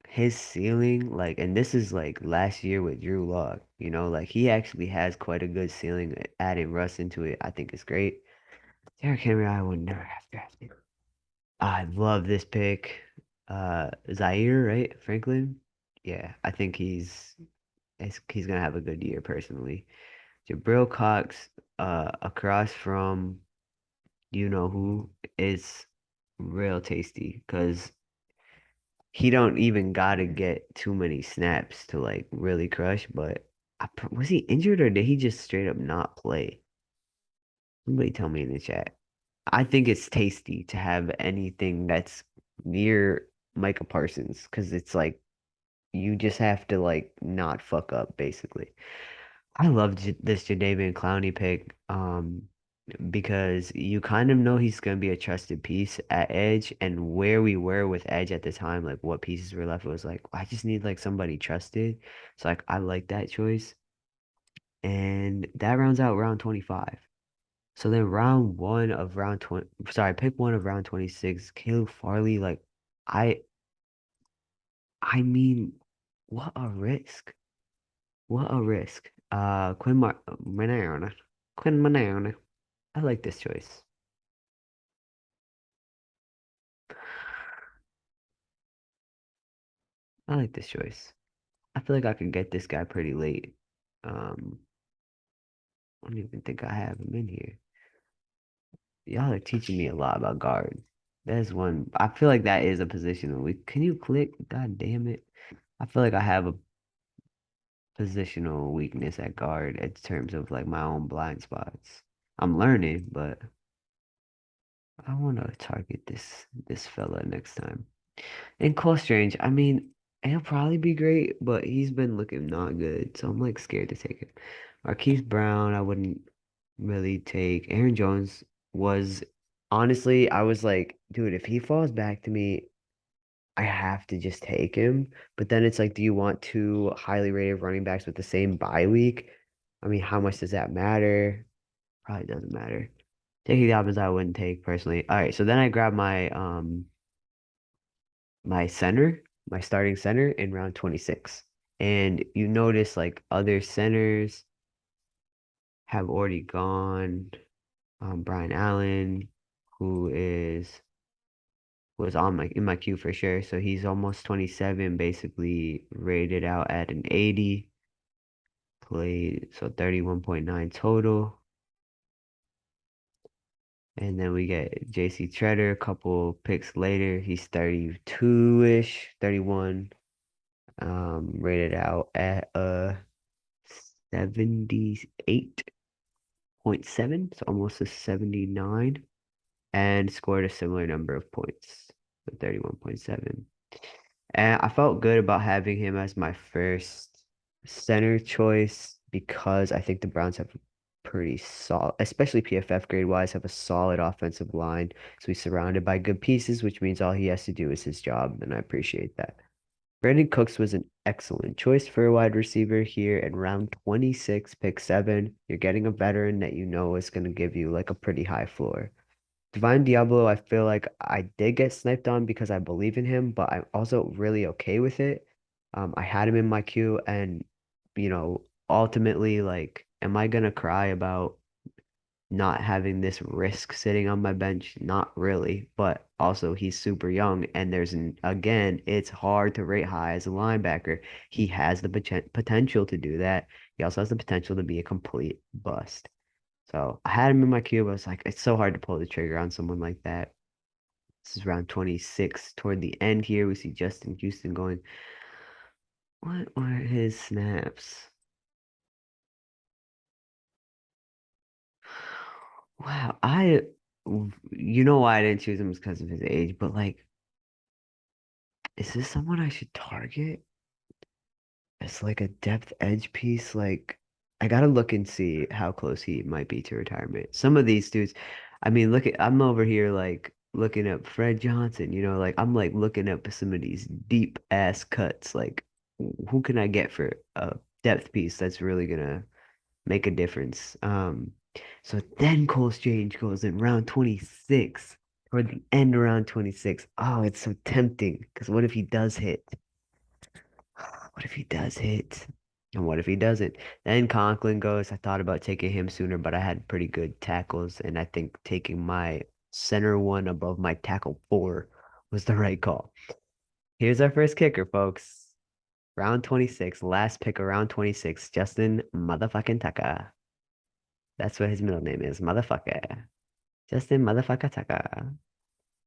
his ceiling, like, and this is like last year with Drew Lock, like he actually has quite a good ceiling. Adding Russ into it, I think is great. Derrick Henry, I would never have drafted. I love this pick. Zaire, right? Franklin? Yeah, I think he's gonna have a good year personally. Jabril Cox, across from you know who is real tasty because he don't even gotta get too many snaps to like really crush, but was he injured or did he just straight up not play? Somebody tell me in the chat. I think it's tasty to have anything that's near Micah Parsons because it's like you just have to like not fuck up basically. I love this Jadeveon Clowney pick because you kind of know he's going to be a trusted piece at edge and where we were with edge at the time, like what pieces were left, it was like, I just need like somebody trusted. So like I like that choice. And that rounds out round 25. So then round 20, sorry, pick one of round 26, Caleb Farley, like I I mean, what a risk. What a risk. Manana. Quinn Manana. I like this choice. I like this choice. I feel like I could get this guy pretty late. Um, I don't even think I have him in here. Y'all are teaching me a lot about guard. That's one. I feel like that is a positional weak. Can you click? God damn it. I feel like I have a positional weakness at guard in terms of like my own blind spots. I'm learning, but I want to target this fella next time. And Cole Strange, I mean, he'll probably be great, but he's been looking not good, so I'm like scared to take it. Marquise Brown, I wouldn't really take. Aaron Jones was honestly, I was like, dude, if he falls back to me, I have to just take him. But then it's like, do you want two highly rated running backs with the same bye week? I mean, how much does that matter? Probably doesn't matter. Taking the options I wouldn't take personally. All right, so then I grab my center, my starting center in round 26. And you notice like other centers have already gone. Brian Allen, who was on my in my queue for sure. So he's almost 27, basically rated out at an 80, played so 31.9 total. And then we get JC Treader a couple picks later. He's 32-ish, 31. Rated out at 78.7, so almost a 79, and scored a similar number of points, so 31.7. And I felt good about having him as my first center choice because I think the Browns have a pretty solid, especially PFF grade wise, have a solid offensive line. So he's surrounded by good pieces, which means all he has to do is his job, and I appreciate that. Brandon Cooks was an excellent choice for a wide receiver here in round 26, pick 7. You're getting a veteran that you know is going to give you like a pretty high floor. Divine Diablo, I feel like I did get sniped on because I believe in him, but I'm also really okay with it. I had him in my queue, and ultimately, like, am I gonna cry about not having this risk sitting on my bench? Not really, but also he's super young, and again, it's hard to rate high as a linebacker. He has the potential to do that. He also has the potential to be a complete bust. So I had him in my queue, but I was like, it's so hard to pull the trigger on someone like that. This is round 26. Toward the end here, we see Justin Houston going, what are his snaps? Wow, you know why I didn't choose him is because of his age, but like, is this someone I should target? It's like a depth edge piece. Like, I gotta look and see how close he might be to retirement. Some of these dudes, I mean, I'm over here like looking up Fred Johnson, like I'm like looking up some of these deep ass cuts. Like, who can I get for a depth piece that's really gonna make a difference? So then Cole Strange goes in round 26, toward the end of round 26. Oh, it's so tempting because what if he does hit? What if he does hit? And what if he doesn't? Then Conklin goes. I thought about taking him sooner, but I had pretty good tackles, and I think taking my center one above my tackle four was the right call. Here's our first kicker, folks. Round 26, last pick of round 26, Justin motherfucking Tucker. That's what his middle name is, motherfucker. Justin motherfucker Tucker.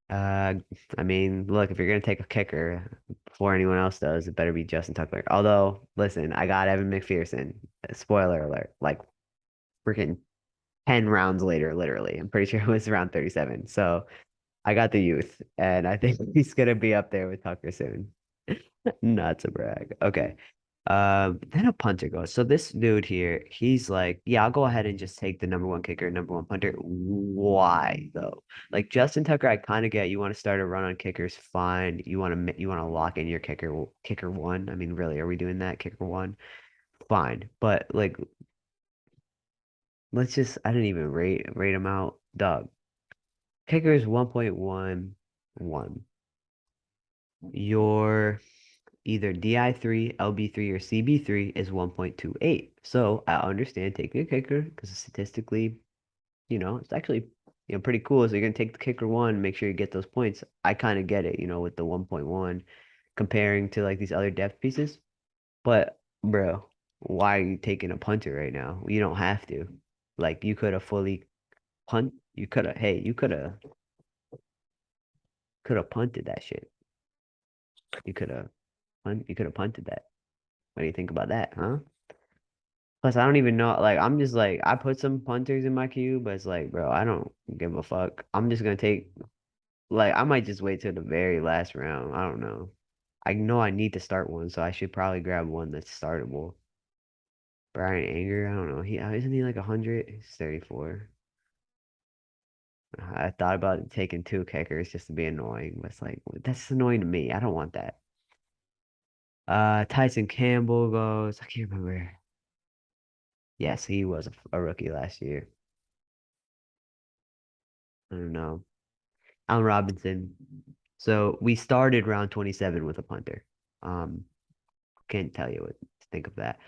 Uh, I mean, look, if you're gonna take a kicker before anyone else does, it better be Justin Tucker. Although, listen, I got Evan McPherson. Spoiler alert, like freaking 10 rounds later, literally. I'm pretty sure it was around 37. So I got the youth, and I think he's gonna be up there with Tucker soon. Not to brag. Okay. Then a punter goes. So this dude here, he's like, yeah, I'll go ahead and just take the number one kicker, number one punter. Why though? Like Justin Tucker, I kind of get you want to start a run on kickers, fine. You want to lock in your kicker one. I mean, really, are we doing that? Kicker one? Fine. But like let's just I didn't even rate him out. Dog. Kicker is 1.11. Your either DI3, LB3, or CB3 is 1.28. So I understand taking a kicker because statistically, it's actually, pretty cool. So you're gonna take the kicker one, make sure you get those points. I kind of get it, with the 1.1 comparing to like these other depth pieces. But bro, why are you taking a punter right now? You don't have to. Like you could have fully you could have punted that shit. You could have punted that. What do you think about that, huh? Plus, I don't even know. Like, I'm just like, I put some punters in my queue, but it's like, bro, I don't give a fuck. I'm just gonna take, like, I might just wait till the very last round. I don't know. I know I need to start one, so I should probably grab one that's startable. Brian Anger, I don't know. Isn't he like 100? He's 34. I thought about taking two kickers just to be annoying, but it's like, that's annoying to me. I don't want that. Tyson Campbell goes. I can't remember. Yes, he was a rookie last year. I don't know. Allen Robinson. So we started round 27 with a punter. Um, can't tell you what to think of that.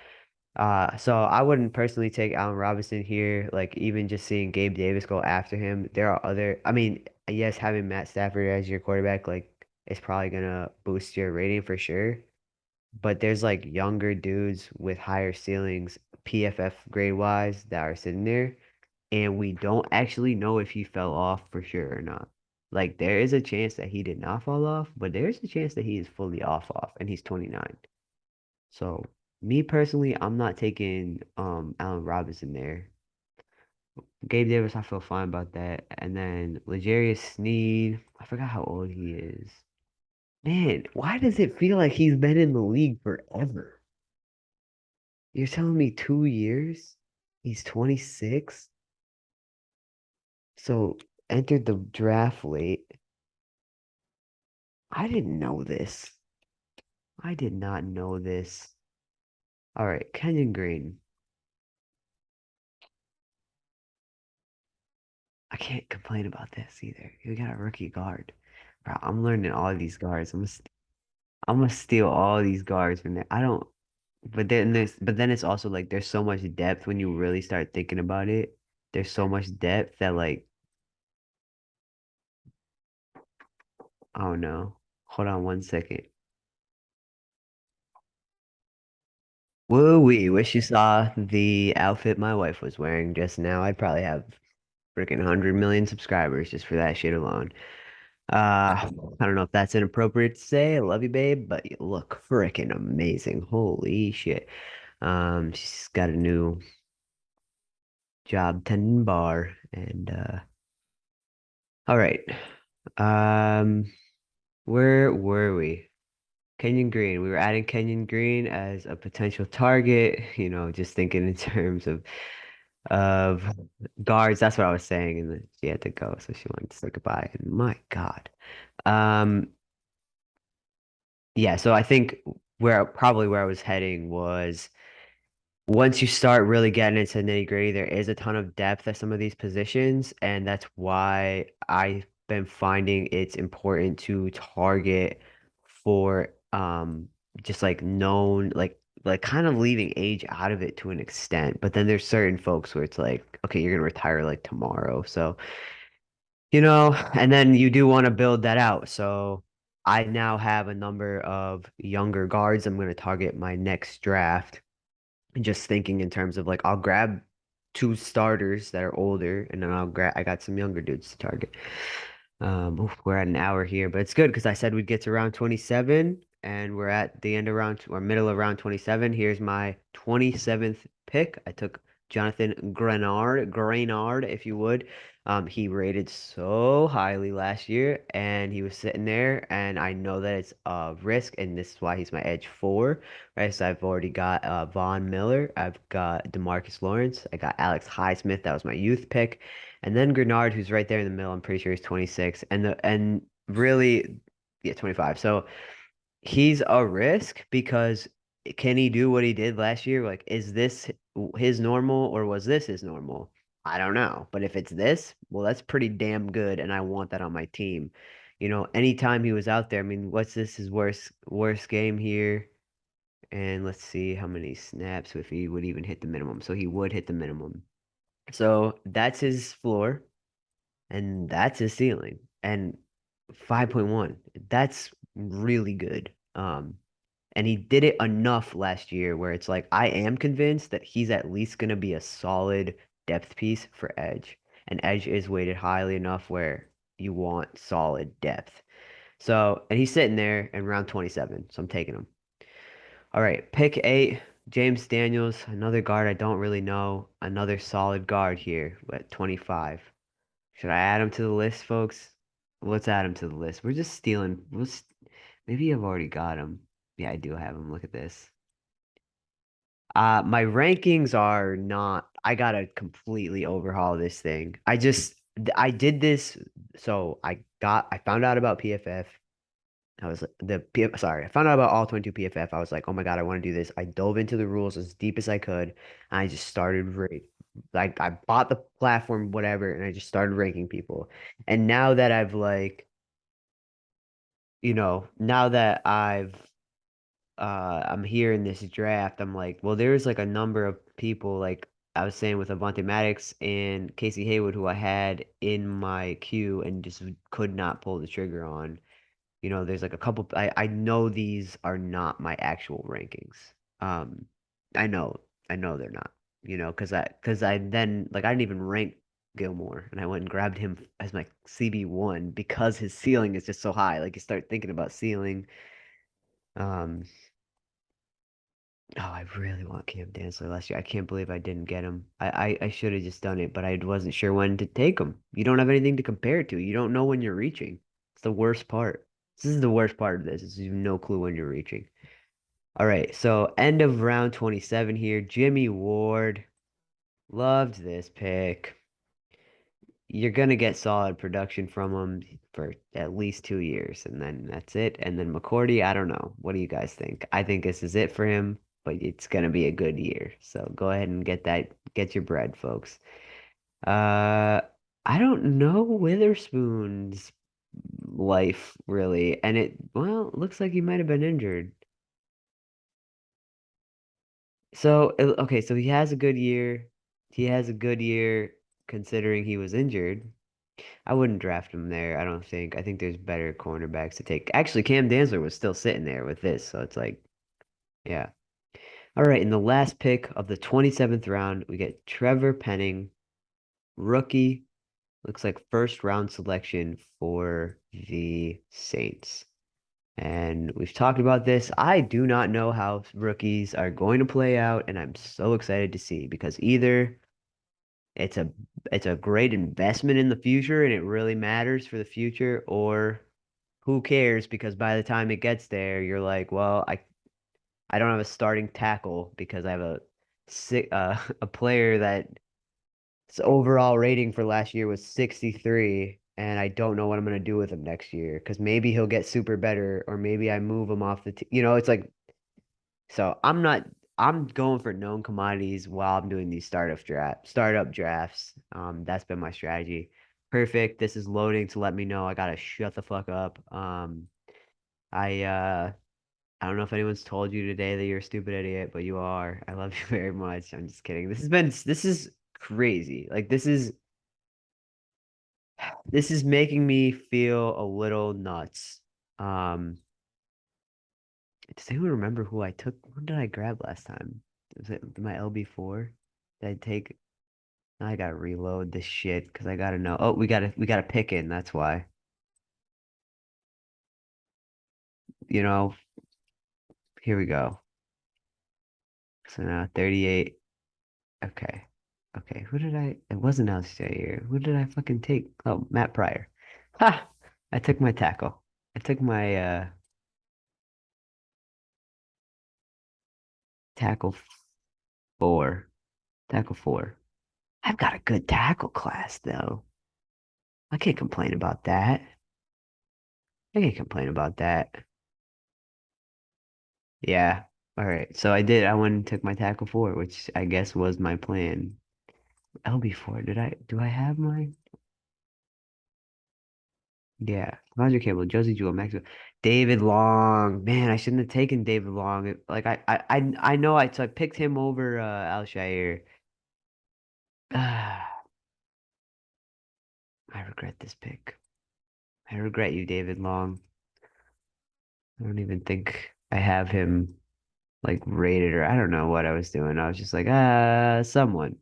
So I wouldn't personally take Allen Robinson here. Like even just seeing Gabe Davis go after him, there are I mean, yes, having Matt Stafford as your quarterback, like, is probably gonna boost your rating for sure. But there's like younger dudes with higher ceilings, PFF grade wise, that are sitting there and we don't actually know if he fell off for sure or not. Like there is a chance that he did not fall off, but there's a chance that he is fully off, and he's 29. So me personally, I'm not taking Allen Robinson there. Gabe Davis, I feel fine about that. And then L'Jarius Sneed, I forgot how old he is. Man, why does it feel like he's been in the league forever? You're telling me 2 years? He's 26? So entered the draft late. I didn't know this. I did not know this. All right, Kenyon Green. I can't complain about this either. We got a rookie guard. Bro, I'm learning all these guards. I'm gonna steal all these guards from there. I don't, but then it's also like there's so much depth when you really start thinking about it. There's so much depth that like, I don't know. Hold on one second. Woo wee. Wish you saw the outfit my wife was wearing just now. I'd probably have freaking 100 million subscribers just for that shit alone. I don't know if that's inappropriate to say. I love you, babe, but you look freaking amazing. Holy shit. She's got a new job tending bar and all right. Um, where were we? Kenyon Green. We were adding Kenyon Green as a potential target, just thinking in terms of guards. That's what I was saying, and then she had to go, so she wanted to say goodbye. And my God. Um, yeah, so I think where I was heading was once you start really getting into nitty-gritty, there is a ton of depth at some of these positions, and that's why I've been finding it's important to target for just like known like kind of leaving age out of it to an extent. But then there's certain folks where it's like, okay, you're gonna retire like tomorrow. So, and then you do want to build that out. So I now have a number of younger guards I'm gonna target my next draft just thinking in terms of like I'll grab two starters that are older and then I got some younger dudes to target. Oof, we're at an hour here, but it's good because I said we'd get to round 27 and we're at the end of round or middle of round 27. Here's my 27th pick. I took Jonathan Grenard, if you would. He rated so highly last year and he was sitting there and I know that it's a risk and this is why he's my edge four. Right, so I've already got Von Miller. I've got DeMarcus Lawrence. I got Alex Highsmith. That was my youth pick. And then Grenard, who's right there in the middle. I'm pretty sure he's 26. And really, yeah, 25. So he's a risk because can he do what he did last year? Like, is this his normal or was this his normal? I don't know. But if it's this, well, that's pretty damn good, and I want that on my team. Anytime he was out there, I mean, what's this his worst game here? And let's see how many snaps if he would even hit the minimum. So he would hit the minimum. So that's his floor and that's his ceiling. And 5.1, that's really good. And he did it enough last year where it's like I am convinced that he's at least going to be a solid depth piece for edge. And edge is weighted highly enough where you want solid depth. So, and he's sitting there in round 27. So I'm taking him. All right, pick eight, James Daniels, another guard I don't really know. Another solid guard here at 25. Should I add him to the list, folks? Let's add him to the list. We're just stealing. Maybe I've already got him. Yeah, I do have him. Look at this. My rankings are not, I gotta completely overhaul this thing. I did this. So I found out about PFF. I was sorry, I found out about All-22 PFF. I was like, oh my God, I want to do this. I dove into the rules as deep as I could. And I just started like I bought the platform, whatever, and I just started ranking people. And now that I've like, now that I'm here in this draft, I'm like, well, there's like a number of people like I was saying with Avante Maddox and Casey Hayward who I had in my queue and just could not pull the trigger on. There's like a couple I know these are not my actual rankings. Um I know I know they're not, because I then like I didn't even rank Gilmore and I went and grabbed him as my CB1 because his ceiling is just so high. Like you start thinking about ceiling. Um oh, I really want Cam Dantzler last year. I can't believe I didn't get him. I should have just done it, but I wasn't sure when to take him. You don't have anything to compare it to. You don't know when you're reaching. It's the worst part. This is the worst part of this, is you have no clue when you're reaching. All right, so end of round 27 here. Jimmy Ward. Loved this pick. you're gonna get solid production from him for at least 2 years, and then that's it. And then McCourty, I don't know. What do you guys think? I think this is it for him, but it's gonna be a good year. So go ahead and get your bread, folks. Uh, I don't know Witherspoon's life really, and well, it looks like he might have been injured. So okay, so he has a good year. He has a good year considering he was injured. I wouldn't draft him there, I don't think. I think there's better cornerbacks to take. Actually, Cam Dantzler was still sitting there with this, so it's like, yeah. All right, in the last pick of the 27th round, we get Trevor Penning, rookie. Looks like first round selection for the Saints. And we've talked about this. I do not know how rookies are going to play out, and I'm so excited to see because either it's a it's a great investment in the future and it really matters for the future, or who cares because by the time it gets there, you're like, well, I don't have a starting tackle because I have a player that his overall rating for last year was 63, and I don't know what I'm gonna do with him next year because maybe he'll get super better, or maybe I move him off the team. It's like so I'm going for known commodities while I'm doing these startup drafts. That's been my strategy. Perfect. This is loading to let me know I gotta shut the fuck up. I uh I don't know if anyone's told you today that you're a stupid idiot, but you are. I love you very much. I'm just kidding. This is crazy. Like this is making me feel a little nuts. Um, does anyone remember who I took? What did I grab last time? Was it my LB4? Did I take? I gotta reload this shit because I gotta know. Oh, we gotta pick in. That's why. You know, here we go. So now 38. Okay. Okay. Who did I? It wasn't Alshire. Who did I fucking take? Oh, Matt Pryor. Ha! I took my tackle. I took my tackle four. Tackle four. I've got a good tackle class though. I can't complain about that. I can't complain about that. Yeah. All right. So I did. I went and took my tackle four, which I guess was my plan. LB4. Do I have mine? Yeah. Roger Cable, Josie Jewell, Maxwell, David Long. Man, I shouldn't have taken David Long. Like I know so I picked him over Alshire. I regret this pick. I regret you, David Long. I don't even think I have him like rated, or I don't know what I was doing. I was just like, someone.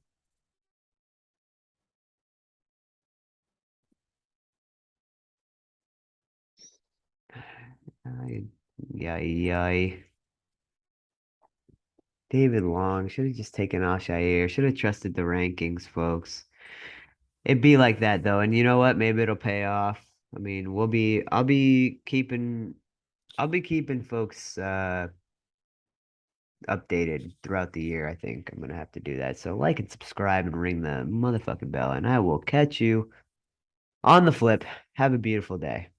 I, yeah, yeah. David Long should have just taken Al-Shaair. Should have trusted the rankings, folks. It'd be like that though, and you know what? Maybe it'll pay off. I mean, I'll be keeping folks updated throughout the year. I think I'm gonna have to do that. So like and subscribe and ring the motherfucking bell, and I will catch you on the flip. Have a beautiful day.